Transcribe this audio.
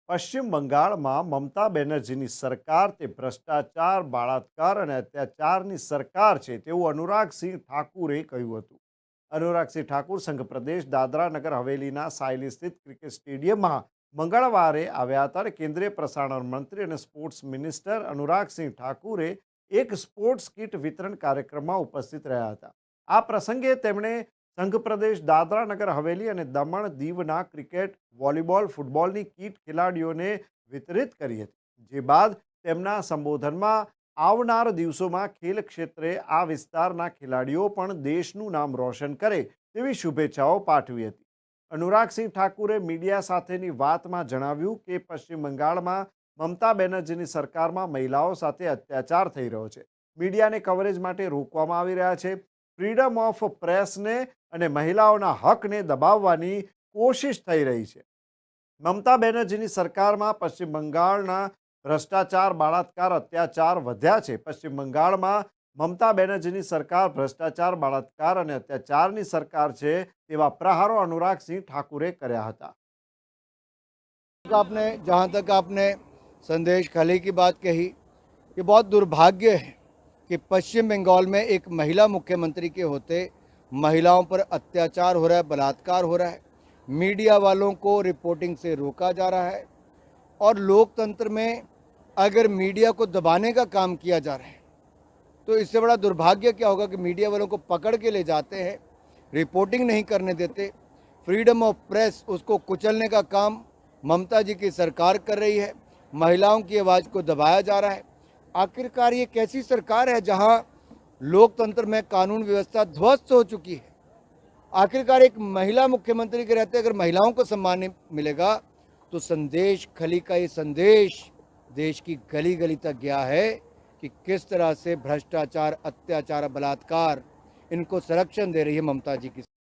પશ્ચિમ બંગાળમાં મમતા બેનર્જીની સરકાર તે ભ્રષ્ટાચાર, બળાત્કાર અને અત્યાચારની સરકાર છે તેવું અનુરાગસિંહ ઠાકુરે કહ્યું હતું. અનુરાગસિંહ ઠાકુર સંઘ પ્રદેશ દાદરા નગર હવેલીના સાયલી સ્થિત ક્રિકેટ સ્ટેડિયમમાં મંગળવારે આવ્યા હતા અને કેન્દ્રીય પ્રસારણ મંત્રી અને સ્પોર્ટ્સ મિનિસ્ટર અનુરાગસિંહ ઠાકુરે એક સ્પોર્ટ્સ કિટ વિતરણ કાર્યક્રમમાં ઉપસ્થિત રહ્યા હતા. આ પ્રસંગે તેમણે સંઘ પ્રદેશ દાદરા નગર હવેલી અને દમણ દીવના ક્રિકેટ, વોલીબોલ, ફૂટબોલની કીટ ખેલાડીઓને વિતરિત કરી હતી. જે બાદ તેમના સંબોધનમાં આવનાર દિવસોમાં ખેલ ક્ષેત્રે આ વિસ્તારના ખેલાડીઓ પણ દેશનું નામ રોશન કરે તેવી શુભેચ્છાઓ પાઠવી હતી. અનુરાગસિંહ ઠાકુરે મીડિયા સાથેની વાતમાં જણાવ્યું કે પશ્ચિમ બંગાળમાં મમતા બેનર્જીની સરકારમાં મહિલાઓ સાથે અત્યાચાર થઈ રહ્યો છે. મીડિયાને કવરેજ માટે રોકવામાં આવી રહ્યા છે. ફ્રીડમ ઓફ પ્રેસને અને મહિલાઓના હકને દબાવવાની કોશિશ થઈ રહી છે. મમતા બેનર્જીની સરકારમાં પશ્ચિમ બંગાળના ભ્રષ્ટાચાર, બળાત્કાર, અત્યાચાર વધ્યા છે. પશ્ચિમ બંગાળમાં મમતા બેનર્જીની સરકાર ભ્રષ્ટાચાર, બળાત્કાર અને અત્યાચારની સરકાર છે તેવા પ્રહારો અનુરાગસિંહ ઠાકુરે કર્યા હતા. आपने जहाँ तक आपने संदेश खली की बात कही, ये बहुत दुर्भाग्य है कि पश्चिम बंगाल में एक महिला मुख्यमंत्री के होते महिलाओं पर अत्याचार हो रहा है, बलात्कार हो रहा है, मीडिया वालों को रिपोर्टिंग से रोका जा रहा है और लोकतंत्र में अगर मीडिया को दबाने का काम किया जा रहा है तो इससे बड़ा दुर्भाग्य क्या होगा कि मीडिया वालों को पकड़ के ले जाते हैं, रिपोर्टिंग नहीं करने देते, फ्रीडम ऑफ प्रेस उसको कुचलने का काम ममता जी की सरकार कर रही है, महिलाओं की आवाज़ को दबाया जा रहा है। आखिरकार ये कैसी सरकार है जहां लोकतंत्र में कानून व्यवस्था ध्वस्त हो चुकी है। आखिरकार एक महिला मुख्यमंत्री के रहते अगर महिलाओं को सम्मान नहीं मिलेगा तो संदेश खली का ये संदेश देश की गली गली तक गया है कि किस तरह से भ्रष्टाचार, अत्याचार, बलात्कार इनको संरक्षण दे रही है ममता जी की।